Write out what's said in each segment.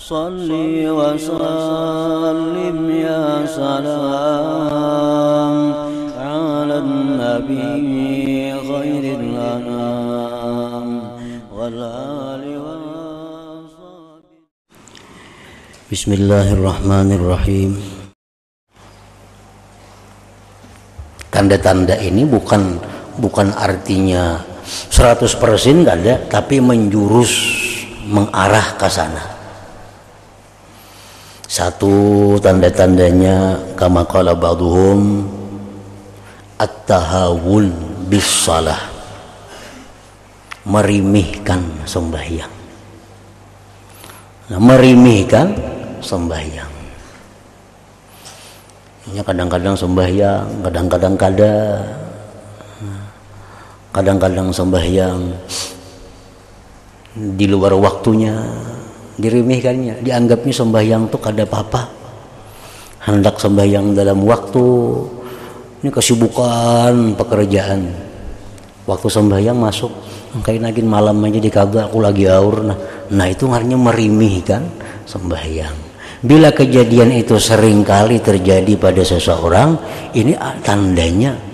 Salli wa sallim ya salam ala nabi khairil anam wal ali wa sahbihi. Bismillahirrahmanirrahim. Tanda-tanda ini bukan artinya 100% enggak ada, tapi menjurus, mengarah ke sana. Satu tanda-tandanya kama qala ba'dhum at-tahawun bis shalah, merimihkan sembahyang. Nah, merimihkan sembahyang. Ini kadang-kadang sembahyang, kadang-kadang kada. Kadang-kadang sembahyang di luar waktunya, dirimihkannya, dianggapnya sembahyang tuh kada apa-apa. Hendak sembahyang dalam waktu, ini kesibukan pekerjaan. Waktu sembahyang masuk, kayak nagin malam aja dikabur aku lagi aur. Nah itu artinya merimihkan sembahyang. Bila kejadian itu sering kali terjadi pada seseorang, ini tandanya.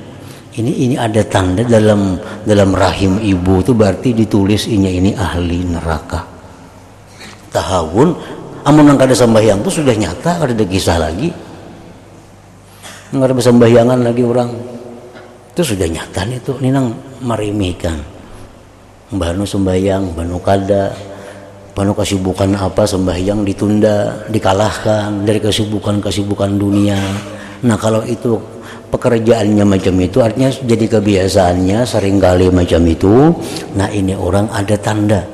Ini ada tanda dalam rahim ibu itu, berarti ditulis ini ahli neraka. Tahawun, amun nang kada sembahyang itu sudah nyata, kada ada kisah lagi. Nggak ada sembahyangan lagi orang. Itu sudah nyata nih tuh, ini nang merimihkan. Banu sembahyang, banu kada, banu kesibukan apa sembahyang ditunda, dikalahkan dari kesibukan dunia. Nah kalau itu pekerjaannya macam itu, artinya jadi kebiasaannya seringkali macam itu. Nah ini orang ada tanda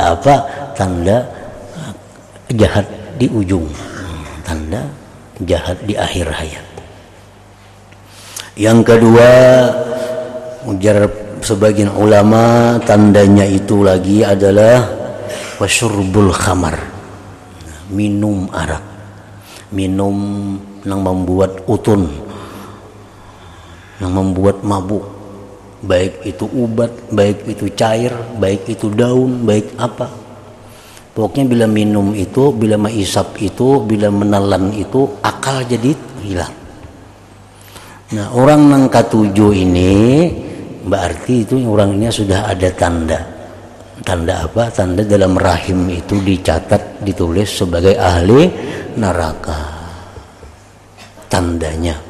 apa? Tanda jahat di ujung, tanda jahat di akhir hayat. Yang kedua, ujar sebagian ulama, tandanya itu lagi adalah wasyurbul khamar, minum arak, minum yang membuat utun, yang membuat mabuk, baik itu ubat, baik itu cair, baik itu daun, baik apa. Pokoknya bila minum itu, bila maisap itu, bila menelan itu, akal jadi hilang. Nah orang yang ketujuh ini berarti itu orangnya sudah ada tanda apa? Tanda dalam rahim itu dicatat, ditulis sebagai ahli neraka. Tandanya.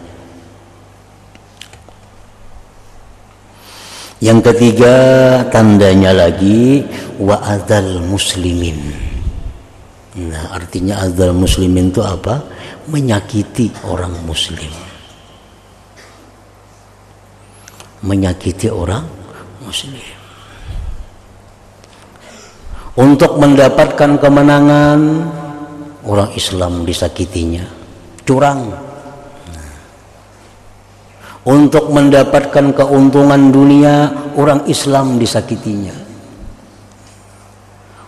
Yang ketiga tandanya lagi wa adzal muslimin. Nah artinya adzal muslimin itu apa? Menyakiti orang muslim. Menyakiti orang muslim. Untuk mendapatkan kemenangan, orang Islam disakitinya. Curang. Untuk mendapatkan keuntungan dunia, orang Islam disakitinya.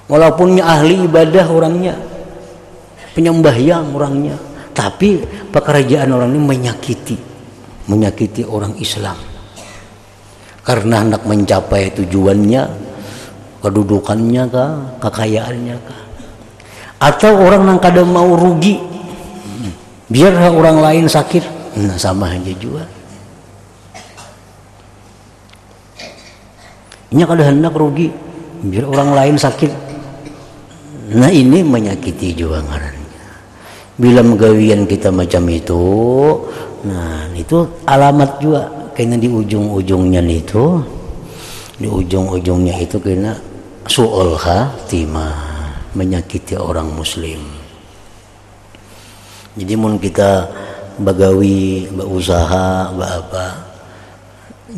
Walaupun ahli ibadah orangnya, penyembahyang orangnya, tapi pekerjaan orang ini menyakiti orang Islam. Karena hendak mencapai tujuannya, kedudukannya kah, kekayaannya kah, atau orang yang kadang mau rugi, biar orang lain sakit. Nah sama aja juga. Nya kada hendak rugi biar orang lain sakit. Nah ini menyakiti juga ngarannya. Bila megawian kita macam itu, nah itu alamat juga kena di ujung-ujungnya itu, di ujung-ujungnya itu kena su'ul khatimah, menyakiti orang muslim. Jadi mun kita bagawi, berusaha, apa,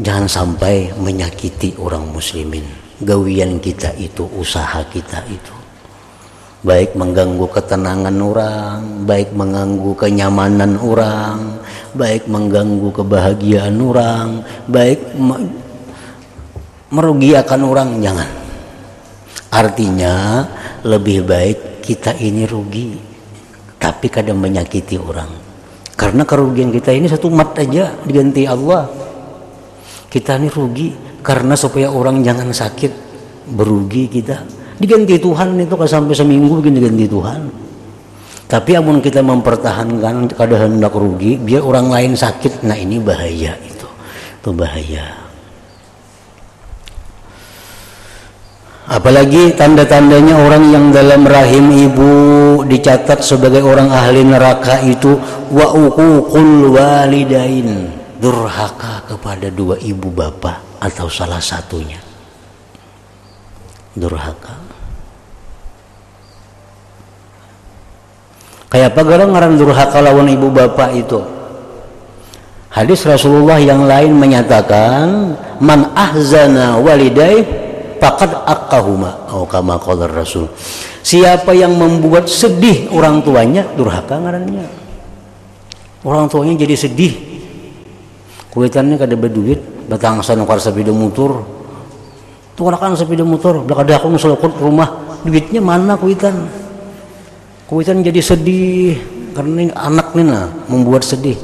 jangan sampai menyakiti orang muslimin. Gawian kita itu, usaha kita itu, baik mengganggu ketenangan orang, baik mengganggu kenyamanan orang, baik mengganggu kebahagiaan orang, baik merugikan orang, jangan. Artinya lebih baik kita ini rugi, tapi kadang menyakiti orang. Karena kerugian kita ini satu mat aja diganti Allah. Kita ini rugi karena supaya orang jangan sakit, berugi kita. Diganti Tuhan itu kan sampai seminggu bikin diganti Tuhan. Tapi amun kita mempertahankan kada hendak rugi biar orang lain sakit, nah ini bahaya itu bahaya. Apalagi tanda-tandanya orang yang dalam rahim ibu dicatat sebagai orang ahli neraka itu wa uququl walidain, durhaka kepada dua ibu bapak atau salah satunya. Durhaka. Kayak apa gara ngaran durhaka lawan ibu bapak itu? Hadis Rasulullah yang lain menyatakan man ahzana walidai faqad aqahuma atau kama qala Rasul. Siapa yang membuat sedih orang tuanya, durhaka ngarannya. Orang tuanya jadi sedih. Kuitannya kada berduit, batangsan ukar sepeda motor. Tukarakan sepeda motor, belakang aku ngeselokot rumah, duitnya mana kuitan? Kuitan jadi sedih karena anaknya membuat sedih.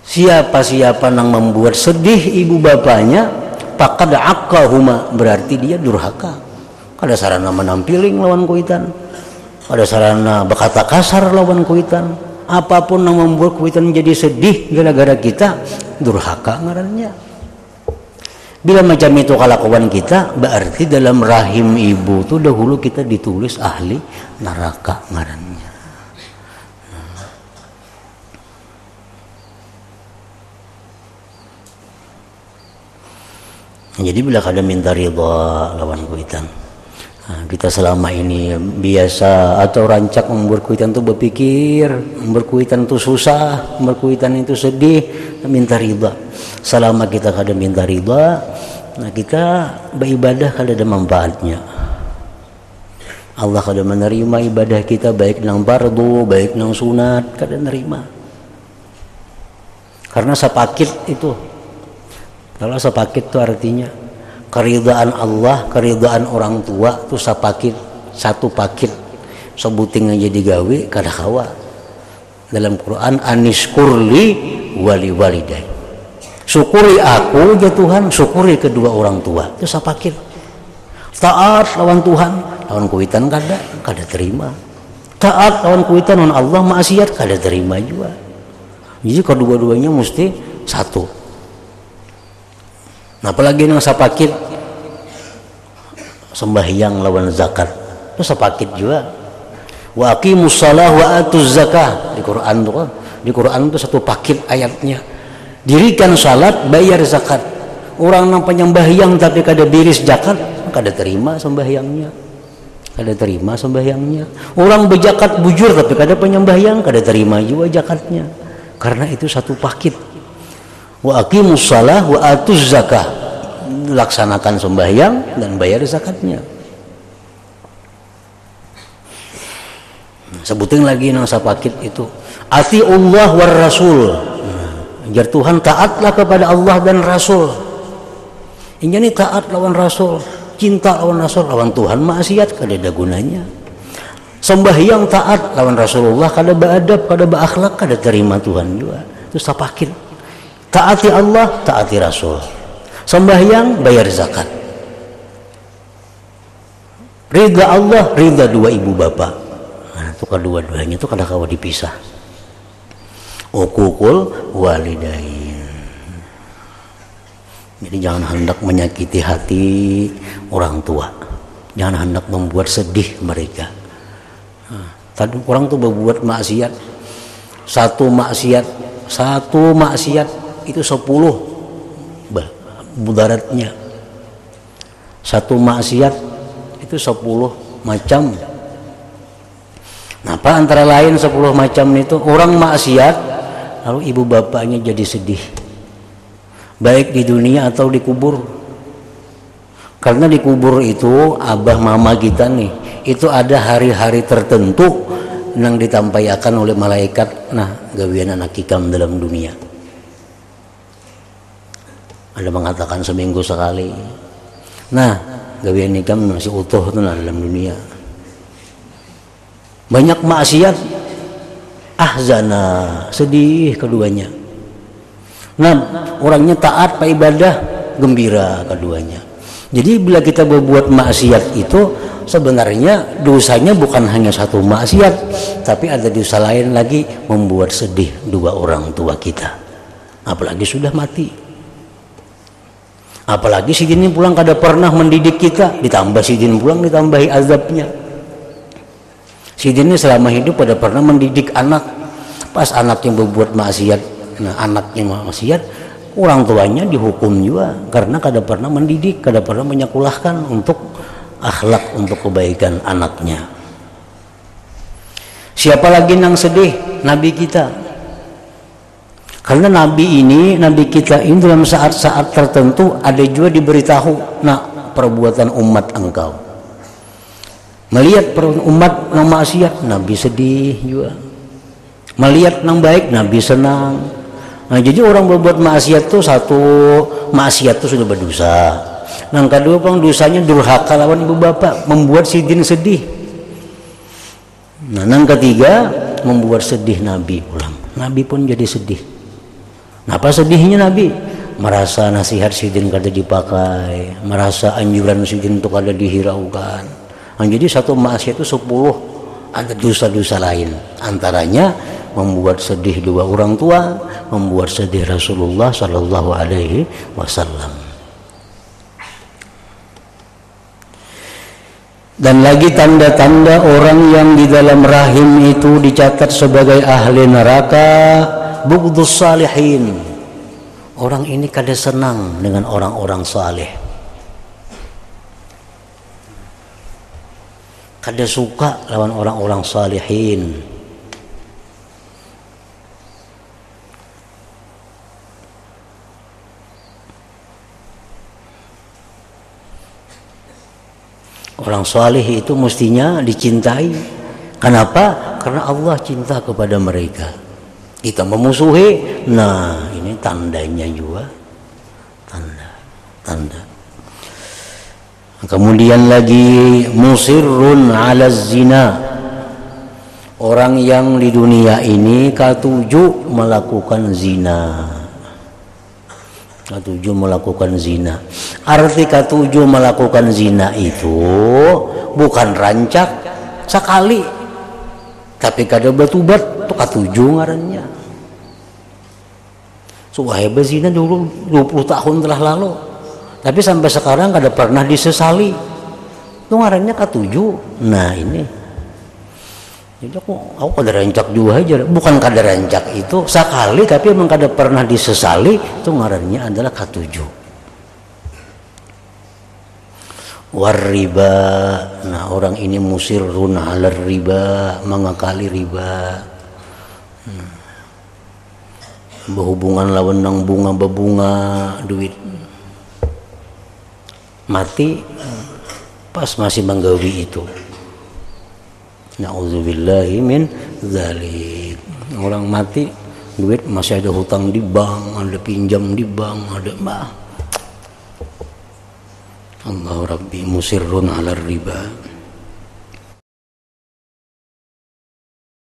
Siapa-siapa yang membuat sedih ibu bapaknya, faqad aqahuma, berarti dia durhaka. Kada sarana menampiling lawan kuitan, kada sarana berkata kasar lawan kuitan. Apapun yang membuat kuitan jadi sedih gara-gara kita, durhaka ngarannya. Bila macam itu kelakuan kita, berarti dalam rahim ibu itu dahulu kita ditulis ahli neraka ngarannya. Jadi bila kada minta ridha lawan kuitan, kita selama ini biasa atau rancak membuat kuitan itu berpikir, membuat kuitan itu susah, membuat kuitan itu sedih, minta ridha. Selama kita kada minta ridha, nah kita beribadah kada ada manfaatnya. Allah kada menerima ibadah kita, baik nang fardu, baik nang sunat, kada nerima. Karena sapakit itu. Kalau sapakit itu artinya keridhaan Allah, keridhaan orang tua itu sapakit, satu pakit. Sebuting aja digawe kada kawa. Dalam Quran anishkurli wali walidai. Syukuri aku ya Tuhan, syukuri kedua orang tua. Itu sapakit. Taat lawan Tuhan, lawan kuitan kada terima. Taat lawan kuitan lawan Allah, maksiat kada terima juga. Jadi kedua-duanya mesti satu. Nah, apalagi yang sapakit sembahyang lawan zakat itu sapakit juga. Wa aqimus shalah wa atuz zakah di Quran tuh kan. Di Quran itu satu paket ayatnya. Dirikan salat, bayar zakat. Orang yang penyembahyang tapi kada biris zakat, kada terima sembahyangnya. Kada terima sembahyangnya. Orang berzakat bujur tapi kada penyembahyang, kada terima juga zakatnya. Karena itu satu paket. Wa aqimus shalah wa atuz zakah, laksanakan sembahyang dan bayar zakatnya. Sebutin lagi nang sapakit itu ati Allah war Rasul, jar Tuhan taatlah kepada Allah dan Rasul. Ini taat lawan Rasul, cinta lawan Rasul, lawan Tuhan maksiat kada ada gunanya. Sembahyang taat lawan Rasulullah kada beadab, kada beakhlak, kada terima Tuhan juga. Itu sapakit. Taati Allah, taati Rasul. Sembahyang, bayar zakat. Ridha Allah, ridha dua ibu bapak. Nah, itu kedua-duanya itu kada kawa dipisah. Uququl walidain. Jadi jangan hendak menyakiti hati orang tua. Jangan hendak membuat sedih mereka. Nah, tadi orang tuh berbuat maksiat. Satu maksiat itu 10 mudaratnya. Satu maksiat itu 10 macam. Nah, apa antara lain 10 macam itu? Orang maksiat lalu ibu bapaknya jadi sedih, baik di dunia atau di kubur. Karena di kubur itu abah mama kita nih, itu ada hari-hari tertentu yang ditampaikan oleh malaikat. Nah, gawian anak hikam dalam dunia. Ada mengatakan seminggu sekali. Nah, gawian hikam masih utuh tuh nah dalam dunia. Banyak maksiat, ahzana, sedih keduanya. Nah, orangnya taat, pak ibadah, gembira keduanya. Jadi bila kita berbuat maksiat itu sebenarnya dosanya bukan hanya satu maksiat, tapi ada dosa lain lagi, membuat sedih dua orang tua kita, apalagi sudah mati. Apalagi si jin pulang kada pernah mendidik kita, ditambah si jin pulang ditambahi azabnya. Si jin selama hidup pada pernah mendidik anak, pas anaknya berbuat maksiat, nah anaknya maksiat, orang tuanya dihukum juga karena kada pernah mendidik, kada pernah menyekolahkan untuk akhlak, untuk kebaikan anaknya. Siapa lagi yang sedih? Nabi kita. Karena Nabi kita ini dalam saat-saat tertentu ada juga diberitahu, nah perbuatan umat engkau. Melihat umat yang maksiat, Nabi sedih juga. Melihat yang baik, Nabi senang. Nah jadi orang berbuat maksiat tuh, satu maksiat tuh sudah berdosa. Yang kedua pang dosanya durhaka lawan ibu bapak, membuat si jin sedih. Nah yang ketiga membuat sedih Nabi pulang. Nabi pun jadi sedih. Apa sedihnya Nabi? Merasa nasihat sidin kada dipakai, merasa anjuran sidin itu kada dihiraukan. Nah, jadi satu maksiat itu 10 ada dosa-dosa lain. Antaranya membuat sedih dua orang tua, membuat sedih Rasulullah Sallallahu Alaihi Wasallam. Dan lagi tanda-tanda orang yang di dalam rahim itu dicatat sebagai ahli neraka, bughdus salihin. Orang ini kada senang dengan orang-orang saleh, kada suka lawan orang-orang salihin. Orang saleh itu mestinya dicintai. Kenapa? Karena Allah cinta kepada mereka. Kita memusuhi, nah ini tandanya juga, tanda. Kemudian lagi musirrun ala zina, orang yang di dunia ini ketujuh melakukan zina. Ketujuh melakukan zina. Arti ketujuh melakukan zina itu bukan rancak sekali, tapi kada bertobat. Itu ketujuh ngarannya. Suahib zina dulu 20 tahun telah lalu, tapi sampai sekarang kada pernah disesali. Itu ngarannya ketujuh. Nah ini, jadi aku kada rancak juga aja. Bukan kada rancak itu sekali, tapi memang kada pernah disesali. Itu ngarannya adalah ketujuh. Warriba, nah orang ini musirrun ala riba, mengakali riba. Berhubungan lawan nang bunga berbunga duit mati pas masih menggawi itu. Na'udzubillahi min dzalik. Orang mati duit masih ada hutang di bank, ada pinjam di bank, ada Allah Rabbi musirrun ala riba.